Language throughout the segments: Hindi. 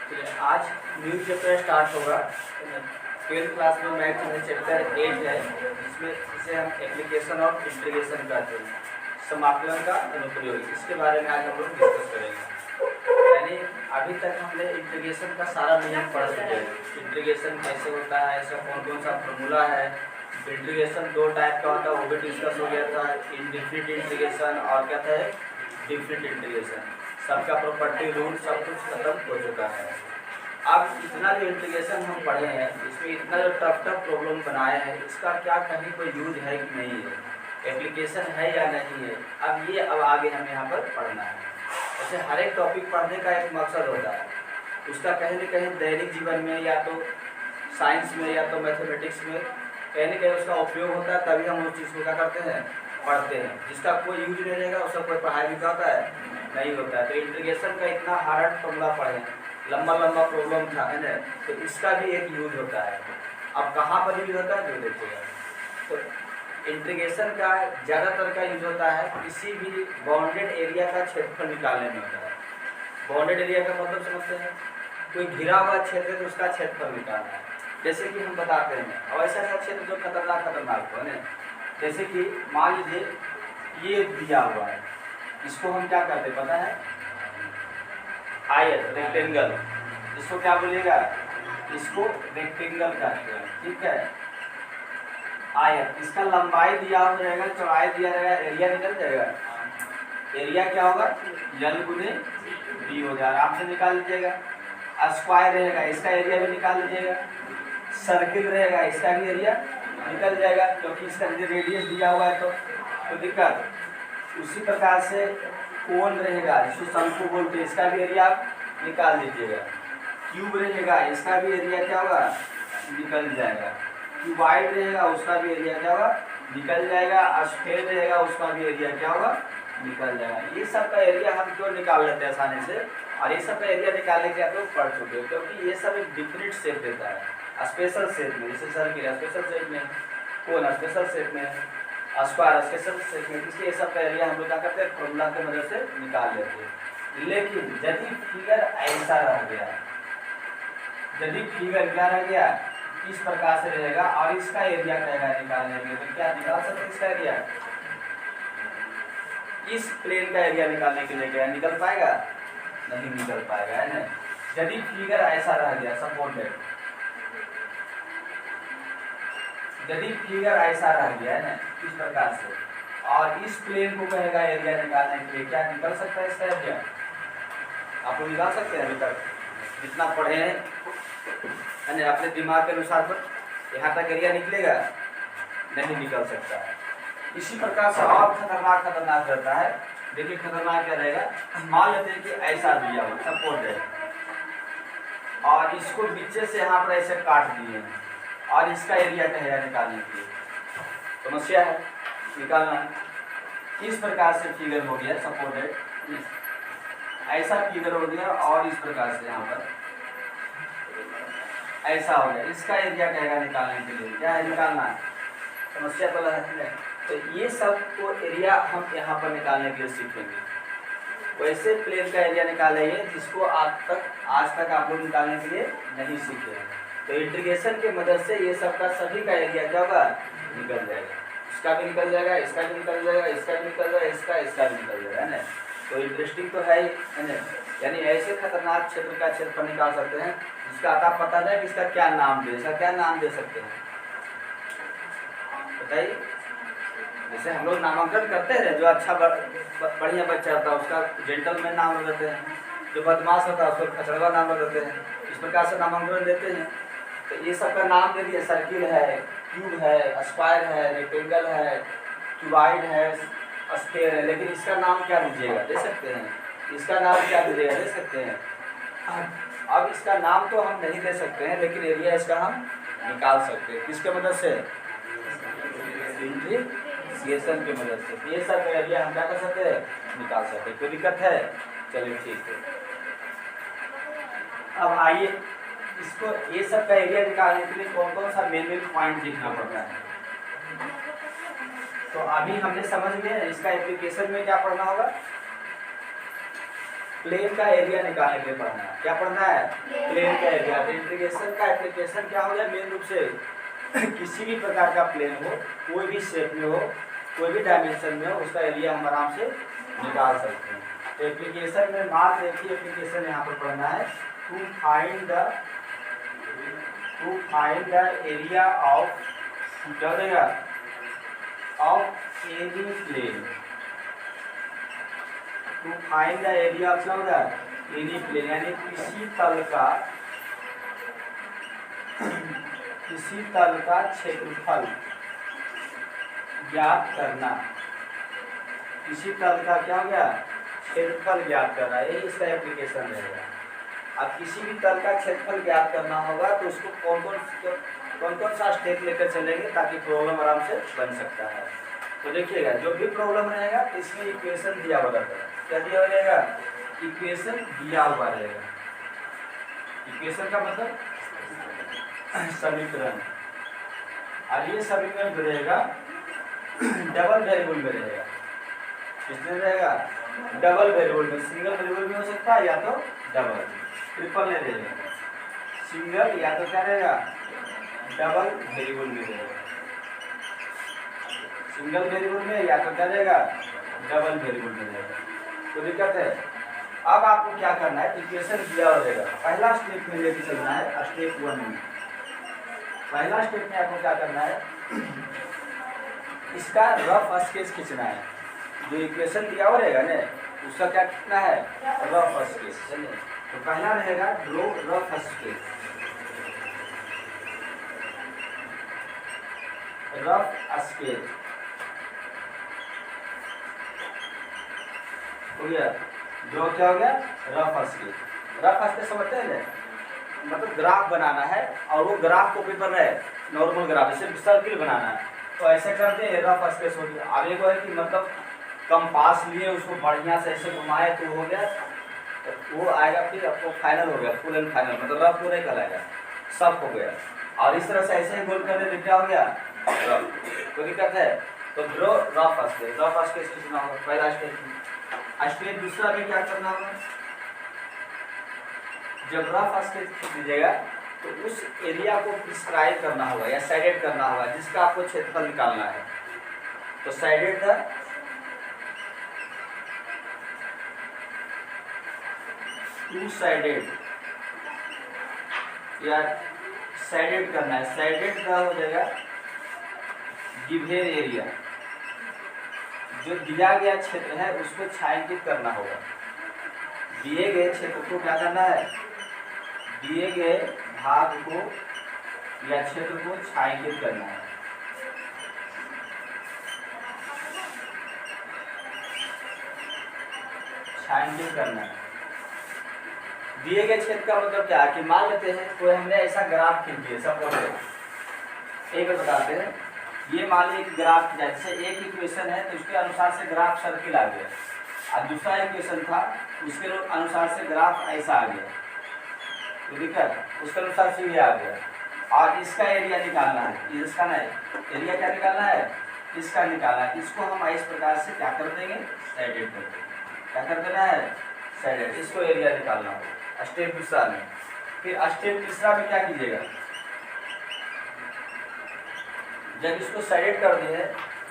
आज न्यू चैप्टर स्टार्ट होगा। 12th क्लास में मैथ में चैप्टर 8 है, जिसमें इसे हम एप्लीकेशन ऑफ इंटीग्रेशन कहते हैं, समाकलन का अनुप्रयोग। इसके बारे में आज हम लोग डिस्कस करेंगे। यानी अभी तक हमने इंटीग्रेशन का सारा नियम पढ़ चुके हैं। इंटीग्रेशन कैसे होता है, इसका कौन कौन सा फॉर्मूला है। इंटीग्रेशन दो टाइप का होता है, वो भी डिस्कस हो गया था। इनडिफिनिट इंटीग्रेशन और क्या था, डिफिनिट इंटीग्रेशन। सबका प्रॉपर्टी रूल सब कुछ खत्म हो चुका है। अब इतना जो इंटीग्रेशन हम पढ़े हैं, इसमें इतना जो टफ प्रॉब्लम बनाए हैं, इसका क्या कहीं कोई यूज है कि नहीं है, एप्लीकेशन है या नहीं है, अब आगे हमें यहाँ पर पढ़ना है। ऐसे हर एक टॉपिक पढ़ने का एक मकसद होता है, उसका कहीं न कहीं दैनिक जीवन में या तो साइंस में या तो मैथमेटिक्स में कहीं न कहीं उसका उपयोग होता है, तभी हम उस चीज़ को क्या करते हैं, पढ़ते हैं। जिसका कोई यूज नहीं रहेगा उसका कोई पढ़ाई भी होता है नहीं होता है। तो इंटीग्रेशन का इतना हार्ड फॉर्मूला पढ़े, लंबा प्रॉब्लम था, है ना, तो इसका भी एक यूज होता है। अब कहाँ पर यूज होता है जो देखिएगा, तो इंटीग्रेशन का ज़्यादातर का यूज होता है किसी भी बाउंडेड एरिया का क्षेत्रफल निकालने में होता है। बाउंडेड एरिया का मतलब समझते हैं, कोई घिरा हुआ क्षेत्र है तो उसका क्षेत्रफल निकालना है। जैसे कि हम बताते हैं, और ऐसा ऐसा क्षेत्र जो खतरनाक हो, है ना, जैसे कि मान लीजिए ये दिया हुआ है, इसको हम क्या करते हैं पता है, आयत, रेक्टेंगल। इसको क्या बोलिएगा, इसको रेक्टेंगल कहते हैं, ठीक है। आयत, इसका लंबाई दिया हो जाएगा, चौड़ाई दिया रहेगा, एरिया निकल जाएगा। एरिया क्या होगा, L गुने B हो जाएगा, आराम से निकाल लीजिएगा। स्क्वायर रहेगा, इसका एरिया भी निकाल लीजिएगा। सर्किल रहेगा, इसका भी एरिया निकल जाएगा, क्योंकि इसका रेडियस दिया हुआ है तो दिक्कत। उसी प्रकार से कोन रहेगा, जिसको शंकु बोलते हैं, इसका भी एरिया आप निकाल लीजिएगा। क्यूब रहेगा, इसका भी एरिया क्या होगा, निकल जाएगा। क्यूबाइड रहेगा, उसका भी एरिया क्या होगा, निकल जाएगा। स्फेयर रहेगा, उसका भी एरिया क्या होगा, निकल जाएगा। ये सब का एरिया हम क्यों निकाल लेते हैं आसानी से, और ये सब का एरिया निकालने के आप लोग पढ़ चुके हैं, क्योंकि ये सब एक डिफिनिट शेप देता है। स्पेशल शेप में, जैसे सर्किल स्पेशल शेप में, कोन स्पेशल शेप में, स्क्वायर स्पेशल शेप में, इसलिए ये सब का एरिया हम लोग क्या करते हैं, फॉर्मूला की मदद से निकाल लेते हैं। लेकिन यदि फिगर ऐसा रह गया, यदि फिगर क्या रह गया, इस प्रकार से रहेगा और इसका एरिया कहेगा निकालने के लिए, तो क्या निकाल सकते हैं इसका एरिया, इस प्लेन का एरिया निकालने के लिए क्या निकल पाएगा, नहीं निकल पाएगा, है ना। यदि फिगर ऐसा रह गया, सपोर्टेड, यदि फिगर ऐसा रह गया है ना इस प्रकार से, और इस प्लेन को कहेगा एरिया निकालने के लिए, क्या निकल सकता है इसका एरिया, आप लोग निकाल सकते हैं। अभी तक जितना पढ़े हैं, अपने दिमाग के अनुसार पर यहाँ तक एरिया निकलेगा, नहीं निकल सकता है। इसी प्रकार से और खतरनाक रहता है। देखिए खतरनाक क्या रहेगा, मान लेते हैं कि ऐसा दिया हुआ सपोर्ट है, और इसको नीचे से यहाँ पर ऐसे काट दिए हैं, और इसका एरिया कहेगा निकालने के लिए, समस्या है, निकालना है। इस प्रकार से फिगर हो गया सपोर्टेड, ऐसा फिगर हो गया, और इस प्रकार से यहाँ पर ऐसा हो गया, इसका एरिया कहेगा निकालने के लिए, क्या है निकालना है, समस्या तो है। तो ये सब को एरिया हम यहाँ पर निकालने के लिए सीखेंगे। वैसे प्लेन का एरिया निकालेंगे जिसको आज तक आप लोग निकालने के लिए नहीं सीखे हैं। तो इंटीग्रेशन के मदद से ये सब का सभी का एरिया क्या होगा, निकल जाएगा। इसका भी निकल जाएगा, इसका भी निकल जाएगा, इसका भी निकल जाएगा, इसका भी निकल जाएगा, है ना। तो इंटरेस्टिंग तो है ना। यानी ऐसे खतरनाक क्षेत्र का क्षेत्रफल निकाल सकते हैं जिसका आता पता नहीं कि इसका क्या नाम दे, इसका क्या नाम दे सकते हैं बताइए। जैसे हम लोग नामांकन करते हैं, जो अच्छा बढ़िया बच्चा होता है उसका जेंटलमैन नाम रख देते हैं, जो बदमाश होता है उसको खचड़वा नाम रख देते हैं, इस प्रकार से नामांकन देते हैं। तो ये सब का नाम दे दिए, सर्किल है, क्यूब है, स्क्वायर है, रेक्टेंगल है, क्यूबाइड है, स्फेयर है, लेकिन इसका नाम क्या दीजिएगा, दे सकते हैं, इसका नाम क्या दीजिएगा, दे सकते हैं। अब इसका नाम तो हम नहीं दे सकते हैं, लेकिन एरिया इसका हम निकाल सकते हैं, किसके मदद से, इंटीग्रेशन की मदद से। ये सब एरिया हम क्या कर सकते हैं, निकाल सकते हैं। कोई दिक्कत है, चलिए ठीक है। अब आइए इसको, ये सब का एरिया निकालने के लिए कौन कौन सा मेन पॉइंट दिखना पड़ता है। तो अभी हमने समझ लिया, इसका एप्लीकेशन में क्या पढ़ना होगा, प्लेन का एरिया निकालने के लिए पढ़ना है। क्या पढ़ना है? प्लेन का एरिया। इंटीग्रेशन का एप्लीकेशन क्या हो गया? मेन रूप से किसी भी प्रकार का प्लेन हो, कोई भी शेप में हो, कोई भी डायमेंशन में हो, उसका एरिया हम आराम से निकाल सकते हैं। तो एप्लीकेशन में मान देखिए, एप्लीकेशन यहाँ पर पढ़ना है to find the area of, क्या हो जाएगा, of any plane. To find the area of क्या होगा? एनी प्लेन, यानी किसी तल का क्षेत्रफल ज्ञात करना। किसी तल का क्या हो गया? क्षेत्रफल ज्ञात करना, यही इसका एप्लीकेशन रहेगा। अब किसी भी तल का क्षेत्रफल ज्ञात करना होगा तो उसको कौन कौन सा स्टेप लेकर चलेंगे ताकि प्रॉब्लम आराम से बन सकता है। तो देखिएगा, जो भी प्रॉब्लम रहेगा इसमें इक्वेशन दिया हुआ रहेगा। क्या दिया हुआ रहेगा? इक्वेशन दिया हुआ रहेगा। इक्वेशन का मतलब समीकरण। और ये समीकरण रहेगा डबल वेरिएबल में रहेगा। किसमें रहेगा? डबल वेरिएबल में। सिंगल वेरिएबल में हो सकता है या तो डबल, ट्रिपल नहीं रहेगा। सिंगल या तो क्या रहेगा? डबल वेरिएबल में रहेगा। सिंगल वेरिएबल में या तो क्या रहेगा? डबल वेरिएबल में रहेगा। तो दिक्कत है। अब आपको क्या करना है? इक्वेशन दिया हुआ रहेगा, पहला स्टेप में लेके चलना है। स्टेप 1 में, पहला स्टेप में आपको क्या करना है? इसका रफ स्केच खींचना है। जो इक्वेशन दिया हुआ रहेगा ना, उसका क्या खींचना है? Rough sketch. तो पहला रहेगा draw rough sketch. Rough sketch हो गया। ड्रॉ क्या हो गया? Rough sketch. रफ स्केच समझते हैं ना, मतलब ग्राफ बनाना है और वो ग्राफ को पेपर में नॉर्मल ग्राफ जैसे सर्किल बनाना है, तो ऐसे करते हैं रफ स्केच हो गया। अब एक है कि मतलब कंपास लिए उसको बढ़िया से ऐसे घुमाए तो हो गया, तो वो आएगा फिर आपको फाइनल हो गया, फुल एंड फाइनल, मतलब रफ पूरा कहलाएगा, सब हो गया। और इस तरह से ऐसे ही गोल कर दे तो क्या हो गया? रफ। कोई दिक्कत है? तो draw rough sketch. Rough sketch कितना होगा? पहला स्टेप। स्टेप दूसरा में क्या करना होगा? जब रफ स्केच खींच लीजिएगा तो उस एरिया को प्रिस्क्राइब करना होगा या साइडेड करना होगा जिसका आपको क्षेत्रफल निकालना है। तो साइडेड द टू साइडेड या साइडेड करना है। साइडेड का हो जाएगा गिवन एरिया, जो दिया गया क्षेत्र है उसको छायांकित करना होगा। दिए गए क्षेत्र को क्या करना है? दिए गए भाग को या क्षेत्र को छायांकित करना है। छायांकित करना है। दिए गए क्षेत्र का मतलब क्या है कि मान लेते हैं कोई हमने ऐसा ग्राफ खींच दिया, सब एक बताते हैं। ये मान लीजिए एक ग्राफ खींचा, जैसे एक इक्वेशन है तो उसके अनुसार से ग्राफ सर्किल आ गया, और दूसरा इक्वेशन था उसके अनुसार से ग्राफ ऐसा आ गया, तो दिक्कत उसके अनुसार से ये आ गया। और इसका एरिया निकालना है, इसका ना एरिया क्या निकालना है? इसका निकालना है। इसको हम इस प्रकार से क्या कर देंगे? साइडेड कर देंगे। क्या कर देना है? साइडेड। इसको एरिया निकालना होगा स्टेप दूसरा में। फिर स्टेप तीसरा में क्या कीजिएगा? जब इसको साइडेड कर दिए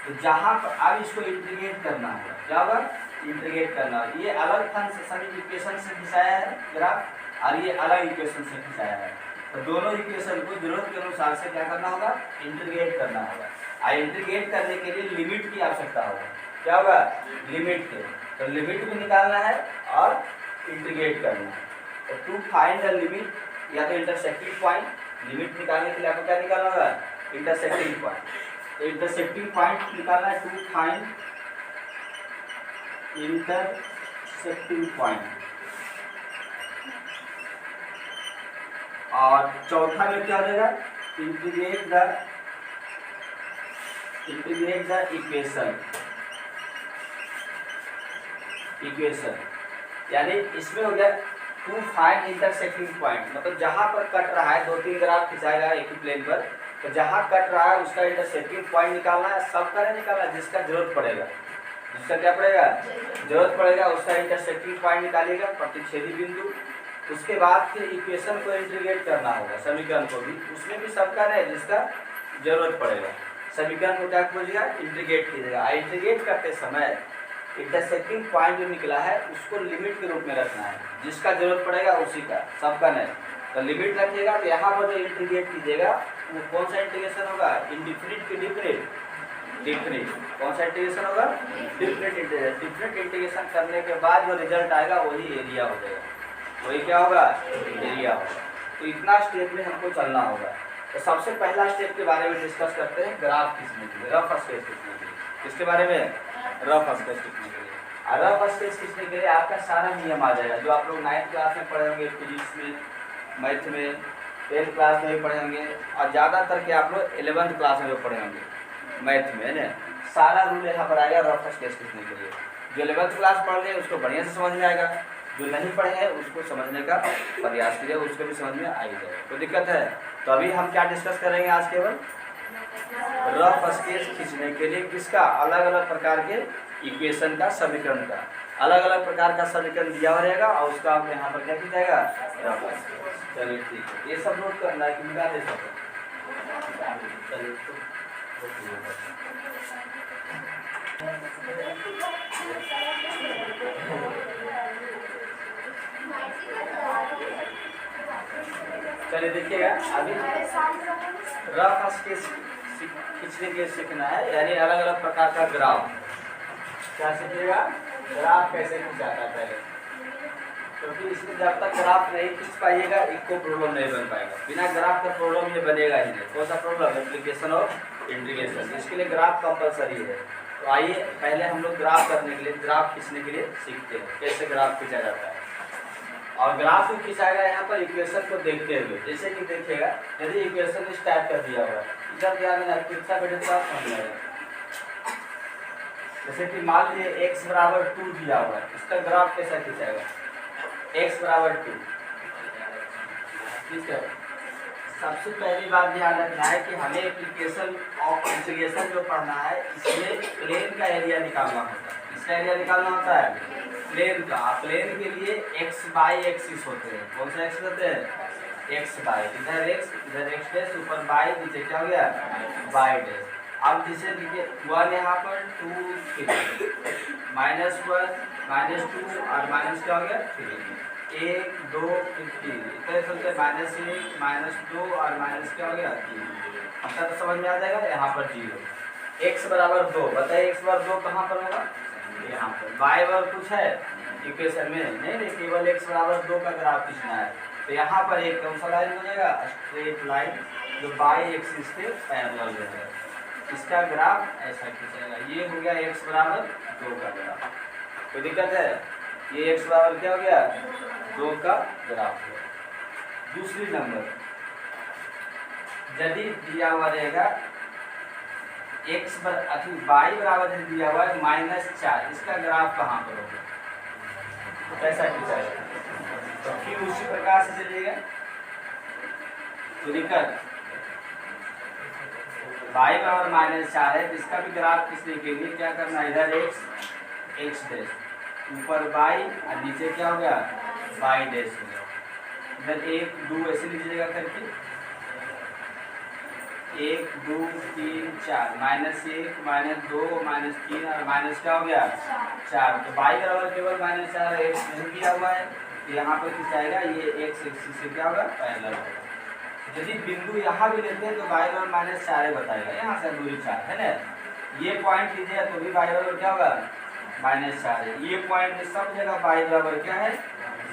तो जहाँ पर अब इसको इंटीग्रेट करना होगा। क्या होगा? इंटीग्रेट करना होगा। ये अलग फंक्शन इक्वेशन से खिंचाया है ग्राफ, और ये अलग इक्वेशन से खिंचाया है, तो दोनों इक्वेशन को जरूरत के अनुसार से क्या करना होगा? इंटीग्रेट करना होगा। और इंटीग्रेट करने के लिए लिमिट की आवश्यकता होगा। क्या होगा? लिमिट के। तो लिमिट भी निकालना है और इंटीग्रेट करना है। तो टू फाइंड द लिमिट या तो इंटरसेक्टिंग पॉइंट, लिमिट निकालने के लिए आपको क्या निकालना होगा? Intersecting point. तो इंटरसेक्टिंग पॉइंट निकालना है, टू फाइंड इंटरसेक्टिंग पॉइंट। और चौथा में क्या हो जाएगा? Integrate the equation. यानी इसमें हो गया टू फाइंड इंटरसेक्टिंग पॉइंट, मतलब जहां पर कट रहा है, दो तीन ग्राफ खिंचाएगा एक ही प्लेन पर, तो जहां कट रहा है उसका इंटरसेक्टिंग पॉइंट निकालना है। सबका नहीं निकालना, जिसका जरूरत पड़ेगा। जिसका क्या पड़ेगा, जरूरत पड़ेगा उसका इंटरसेक्टिंग पॉइंट निकालिएगा, प्रतिच्छेदी बिंदु। उसके बाद फिर इक्वेशन को इंटीग्रेट करना होगा, समीकरण को भी, उसमें भी सबका है जिसका जरूरत पड़ेगा। समीकरण को क्या कीजिएगा, इंटीग्रेट कीजिएगा। इंटीग्रेट करते समय इंटरसेक्टिंग पॉइंट जो निकला है उसको लिमिट के रूप में रखना है, जिसका जरूरत पड़ेगा उसी का, सबका नहीं। तो लिमिट रखिएगा, तो यहाँ पर जो इंटीग्रेट कीजिएगा वो कौन सा इंटीग्रेशन होगा, इंडिफिनिट की डिफिनिट, डिफिनिट। कौन सा इंटीग्रेशन होगा, डिफिनिट इंटीग्रेशन। डिफिनिट इंटीग्रेशन करने के बाद जो रिजल्ट आएगा वही एरिया हो जाएगा, वही क्या होगा, एरिया होगा। तो इतना स्टेप में हमको चलना होगा। तो सबसे पहला स्टेप के बारे में डिस्कस करते हैं, ग्राफ खींचने के लिए, रफ स्केच खींचने के लिए। किसके बारे में, रफ स्केच खींचने के लिए। और रफ स्केच खींचने के लिए आपका सारा नियम आ जाएगा जो आप लोग 9th क्लास में पढ़े होंगे, फिजिक्स में, मैथ में, 10th क्लास में भी पढ़े होंगे, और ज़्यादातर के आप लोग 11th क्लास में भी पढ़े होंगे मैथ में, है ना। सारा रूल यहाँ पर आएगा रफ स्केच खींचने के लिए। जो 11th क्लास पढ़ रहे हैं उसको बढ़िया से समझ में आएगा, जो नहीं पढ़े हैं उसको समझने का प्रयास कीजिए, उसको भी समझ में आ ही जाएगा। कोई दिक्कत है? तो अभी हम क्या डिस्कस करेंगे आज, केवल रफ स्केच खींचने के लिए किसका, अलग अलग प्रकार के इक्वेशन का, समीकरण का, अलग अलग प्रकार का समीकरण दिया हुआ रहेगा और उसका आप यहाँ पर क्या किया जाएगा, रफ स्केच। चलिए ठीक है, ये सब नोट करना है कि मिला दे सकते। चलिए चलिए देखिएगा, अभी रफ स्केच खींचने के लिए सीखना है, यानी अलग अलग प्रकार का ग्राफ। क्या सीखिएगा, ग्राफ कैसे खींचाता है पहले, क्योंकि इसमें जब तक ग्राफ नहीं खींच पाइएगा इसको प्रॉब्लम नहीं बन पाएगा। बिना ग्राफ का प्रॉब्लम ये बनेगा ही नहीं। कौन सा प्रॉब्लम, एप्लीकेशन ऑफ इंटीग्रेशन, इसके लिए ग्राफ कंपलसरी है। तो आइए पहले हम लोग ग्राफ करने के लिए, ग्राफ खींचने के लिए सीखते हैं कैसे ग्राफ खींचा जाता है। और ग्राफ भी खींचाएगा यहाँ पर इक्वेशन को देखते हुए। जैसे कि देखिएगा, यदि इक्वेशन इस टाइप कर दिया हुआ है, इधर ध्यान देना, कितना बेटे तो आप समझ जाएगा। जैसे कि मान लीजिए x बराबर 2 दिया हुआ है, इसका ग्राफ कैसा खींचाएगा, x बराबर 2। ठीक है, सबसे पहली बात ध्यान रखना है कि हमें एप्लीकेशन ऑफ इंटीग्रेशन जो पढ़ना है, इसमें प्लेन का एरिया निकालना होता है। इसका एरिया निकालना होता है प्लेन का। प्लेन के लिए x बाई एक्सिस होते हैं। कौन सा एक्सिस होते हैं, x बाई, इधर x, इधर x डैश, ऊपर बाई, नीचे क्या हो गया, बाई डैश। अब जैसे देखिए 1 यहाँ पर 2 3, -1 -2 और माइनस क्या हो गया 3, 1 2 3, इतने चलते -1 -2 और माइनस क्या हो गया 3। अच्छा तो समझ में आ जाएगा। यहाँ पर 0, x बराबर 2, बताइए x बराबर 2 कहाँ पर होगा, यहाँ पर। y बराबर कुछ है इक्वेशन में नहीं, केवल x बराबर 2 का ग्राफ खींचना है। तो यहाँ पर एक कौन सा लाइन बनेगा, स्ट्रेट लाइन जो बाई एक्सिस के पैरेलल रहेगा। इसका ग्राफ ऐसा खींचेगा। ये हो गया x बराबर 2 का ग्राफ। कोई दिक्कत है, ये x बराबर क्या हो गया 2 का ग्राफ है। दूसरी नंबर, यदि दिया हुआ रहेगा x y बराबर दिया हुआ है -4, इसका ग्राफ कहाँ पर होगा, तो कैसा खींचाएगा, तो फिर उसी प्रकार से चलिएगा। तो दिक्कत y बराबर -4 है, इसका भी ग्राफ खींचने के लिए क्या करना है, इधर x डैश, ऊपर y और नीचे क्या हो गया y डैश हो गया। इधर 1 2 ऐसे लीजिएगा करके, 1 2 3 4, -1 -2 -3 और माइनस क्या हो गया 4। तो y बराबर केवल -4 है, x नहीं दिया हुआ है, तो यहाँ पर खिंचाएगा, ये x एक्सिस से क्या होगा पैरेलल होगा। यदि बिंदु यहाँ भी लेते हैं तो y बराबर -4 बताएगा, यहाँ से दूरी 4 है ना। ये पॉइंट लीजिए तो भी y बराबर क्या होगा -4 है। ये पॉइंट सब जगह y बराबर क्या है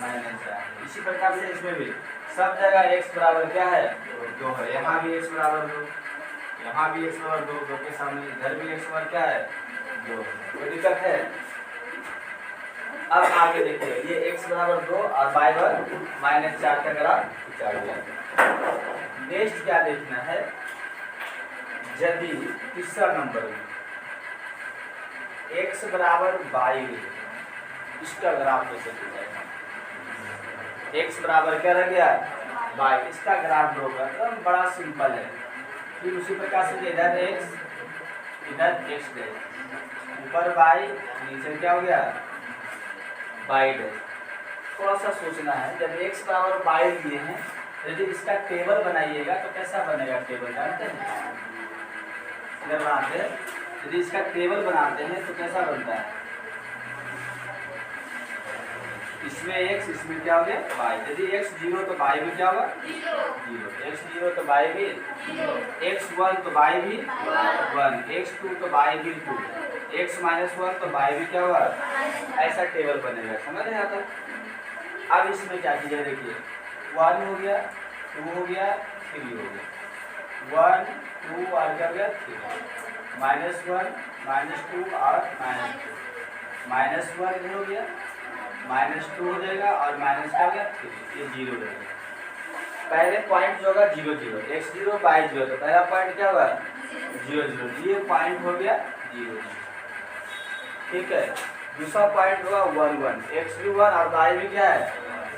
-4। इसी प्रकार से इसमें भी सब जगह x बराबर क्या है 2 है। यहाँ भी x बराबर 2, यहाँ भी x बराबर 2, 2 के सामने इधर भी x बराबर क्या है 2। कोई दिक्कत है? अब आगे देखिए, ये x बराबर 2 और y बराबर -4 का ग्राफ खींचा गया। नेक्स्ट क्या देखना है, यदि तीसरा नंबर में x बराबर 22, इसका ग्राफ कैसे खींचेगा, x बराबर क्या रह गया 22, इसका ग्राफ ड्रॉ करना बड़ा सिंपल है। फिर उसी प्रकार से इधर x, इधर x डैश, ऊपर बाई नीचे क्या हो गया बाई डैश। थोड़ा सा सोचना है, जब x बराबर बाई लिए हैं, यदि इसका टेबल बनाइएगा तो कैसा बनेगा टेबल जानते हैं? अगर बनाते हैं, यदि इसका टेबल बनाते हैं तो कैसा बनता है? इसमें x, इसमें क्या हो गया बाई। यदि x 0 तो बाई भी क्या होगा 0, x 0 तो बाई भी 0, x 1 तो बाई भी 1, x 2 तो बाई भी 2, x -1 तो बाई भी क्या होगा, ऐसा टेबल बनेगा। समझ में आता? अब इसमें क्या कीजिए, देखिए 1 हो गया, 2 हो गया, 3 हो गया, 1 2 और क्या हो गया 3, -1 -2 और -1 हो गया, -2 हो जाएगा और माइनस क्या हो गया 3, ये 0 रहेगा। पहले पॉइंट जो होगा 0 0, x 0 बाई 0, तो पहला पॉइंट क्या होगा 0 0, ये पॉइंट हो गया 0 0, ठीक है। दूसरा पॉइंट होगा 1 1, x भी 1 और बाई भी क्या है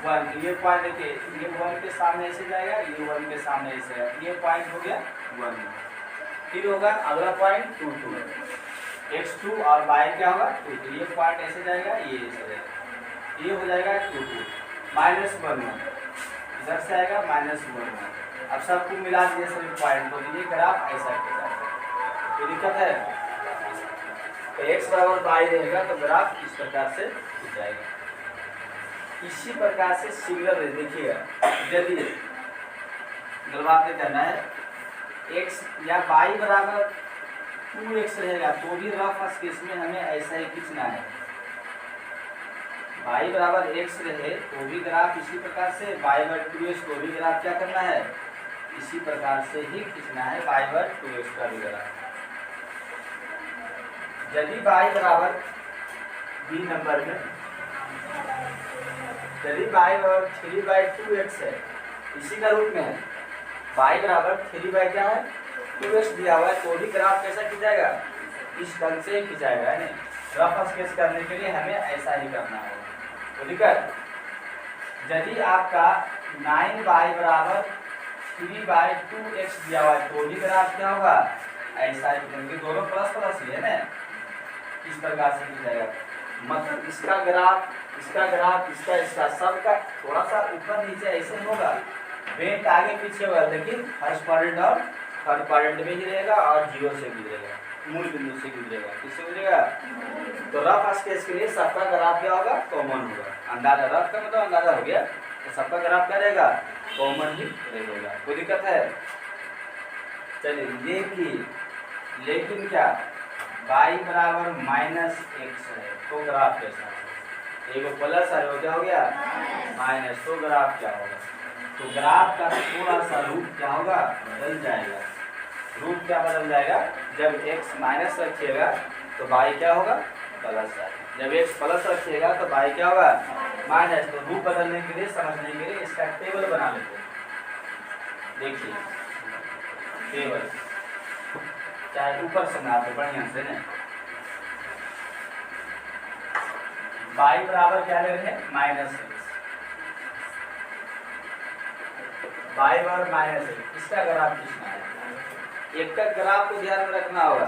1, ये पॉइंट देखिए, ये 1 के सामने ऐसे जाएगा, ये 1 के सामने ऐसे जाएगा, ये पॉइंट हो गया 1। फिर होगा अगला पॉइंट 2 2, x 2 और बाई क्या होगा 2 2, ये पॉइंट ऐसे जाएगा, ये ऐसे जाएगा, ये हो जाएगा 2 2, -1 1, इधर से आएगा -1 1। अब सबको मिला दिए सभी पॉइंट को, ये ग्राफ ऐसा कैसा, कोई दिक्कत है? तो x बराबर बाई रहेगा तो ग्राफ इस प्रकार से जाएगा। इसी प्रकार से सिमिलर देखिएगा, यदि गलबात में करना है x या बाई बराबर 2x रहेगा तो भी रफ केस में हमें ऐसा ही खींचना है। बाई बराबर x रहे तो भी ग्राफ इसी प्रकार से, बाई बार 2x को भी ग्राफ क्या करना है इसी प्रकार से ही खींचना है, बाई बार 2x का भी ग्राफ। यदि बाई बराबर बी नंबर में, यदि बाई बराबर 3/2x है, इसी का रूप में है, बाई बराबर 3 बाई क्या है 2x दिया हुआ है, तो भी ग्राफ कैसा खिंचाएगा इस ढंग से खिंचाएगा, है रफ स्केच करने के लिए हमें ऐसा ही करना होगा। तो दिक्कत, यदि आपका 9 बाई बराबर 3/2x दिया हुआ है तो भी ग्राफ क्या होगा ऐसा ही, क्योंकि दोनों प्लस प्लस ही है ना, इस प्रकार से खिंचाएगा। मतलब इसका ग्राफ, इसका ग्राफ, इसका सबका थोड़ा सा ऊपर नीचे ऐसे होगा, बेंट आगे पीछे होगा, लेकिन फर्स्ट क्वाड्रेंट और थर्ड क्वाड्रेंट में ही रहेगा और 0 से गुजरेगा, मूल बिंदु से गुजरेगा। किससे गुजरेगा? तो रफ स्केच के लिए सबका ग्राफ क्या होगा कॉमन होगा। अंदाजा, रफ का मतलब अंदाजा हो गया, तो सबका ग्राफ क्या रहेगा कॉमन ही रहेगा। कोई दिक्कत है? चलिए, लेकिन क्या बाई बराबर -x है तो ग्राफ कैसा है? एक प्लस है वो क्या हो गया माइनस, तो ग्राफ क्या होगा? तो ग्राफ का थोड़ा सा रूप क्या होगा बदल जाएगा। रूप क्या बदल जाएगा? जब x माइनस रखिएगा तो बाई क्या होगा प्लस आएगा, जब x प्लस रखिएगा तो बाई क्या होगा माइनस। तो रूप बदलने के लिए, समझने के लिए इसका टेबल बना लेते हैं। देखिए टेबल, चाहे ऊपर से ना बढ़िया से ना, बाई बराबर क्या ले रहे हैं -x, बाई बराबर -x, इसका ग्राफ खींचना है। एक का ग्राफ को ध्यान में रखना होगा।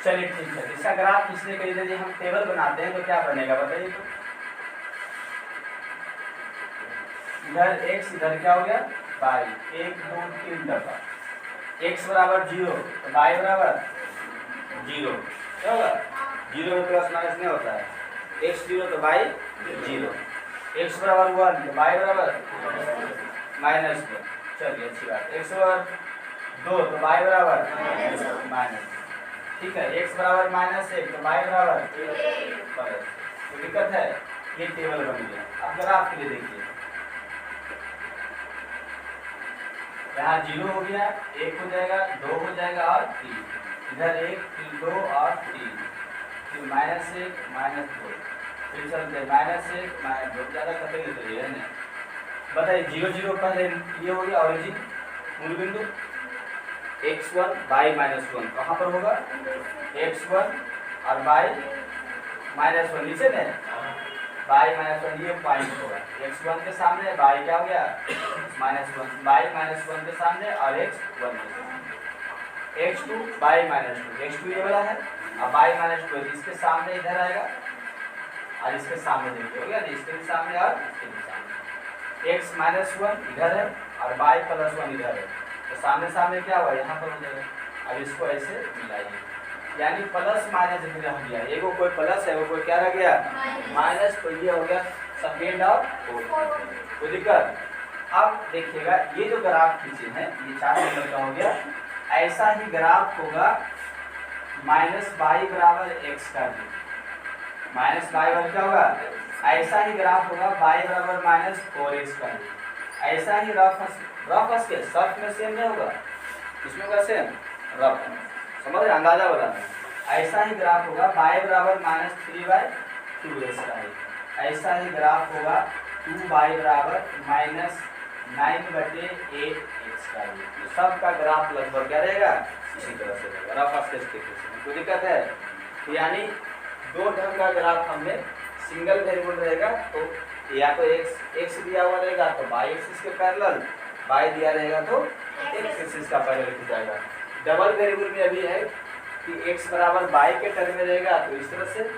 चलिए ठीक है, इसका ग्राफ खींचने के लिए यदि हम टेबल बनाते हैं तो क्या बनेगा बताइए। तो इधर x, इधर क्या हो गया बाई, 1 2 3 दफा, x बराबर 0 तो बाई बराबर 0, क्या होगा 0 में प्लस माइनस नहीं होता है, x 0 तो बाई 0, x बराबर 1 तो बाई बराबर -1। चलिए अच्छी बात, x बराबर 2 तो बाई बराबर माइनस, ठीक है, x बराबर -1 तो बाई बराबर प्लस। तो दिक्कत है, ये टेबल बन गया। अब ग्राफ के लिए देखिए, यहाँ 0 हो गया, 1 हो जाएगा, 2 हो जाएगा और 3, इधर 1 फिर 2 और 3, फिर -1 -2, फिर चलते -1 -2, ज़्यादा कटेंगे तो ये है ना। बताइए 0 0 पहले ये हो गया ऑरिजिन, मूल बिंदु x1 बाई -1 कहाँ पर होगा x1 और बाई -1 नीचे में बाई -1, ये पॉइंट होगा x1 के सामने, बाई क्या हो गया -1, बाई -1 के सामने और x1 के सामने। x2 by minus two, x2 ये वाला है और बाई माइनस टू इसके सामने इधर आएगा और इसके सामने देखिए हो गया, इसके भी सामने और इसके भी सामने x माइनस वन इधर है और बाई प्लस वन इधर है, तो सामने सामने क्या हुआ यहाँ पर हो जाएगा। अब इसको ऐसे मिलाइए, यानी प्लस माइनस रह गया, एगो कोई प्लस है वो कोई क्या रह गया माइनस, तो ये हो गया सेकेंड और फोर्थ, कोई दिक्कत। अब देखिएगा ये जो ग्राफ खींचे हैं ये 4 नंबर का हो गया, ऐसा ही ग्राफ होगा माइनस बाई बराबर एक्स का भी, माइनस बाई बराबर क्या होगा, ऐसा ही ग्राफ होगा बाई बराबर माइनस 4x का भी, ऐसा ही रफ के सर्फ में सेम नहीं होगा, इसमें होगा सेम रफ, समझ रहे अंदाजा वाला में, ऐसा ही ग्राफ होगा बाई बराबर माइनस 3/2x का ही, ऐसा ही ग्राफ होगा 2 बाई बराबर माइनस 9/8x का ही, तो सबका ग्राफ लगभग क्या रहेगा इसी तरह से रहेगा रफ स्केच के केस में, कोई दिक्कत है। तो यानी दो ढंग का ग्राफ हमें सिंगल वेरिएबल रहेगा, तो या तो x दिया हुआ रहेगा तो बाई एक्सिस के पैरेलल, बाई दिया रहेगा तो एक्स एक्सिस का पैरेलल हो जाएगा। डबल वेरिएबल में अभी है कि x बराबर बाई के टर्म में रहेगा तो इस तरह से,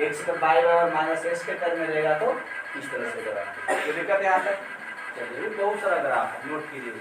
x का बाई बराबर माइनस एक्स के टर्म में रहेगा तो इस तरह से ग्राफ, कोई दिक्कत है यहाँ तक। चलिए बहुत सारा ग्राफ है, नोट कीजिए।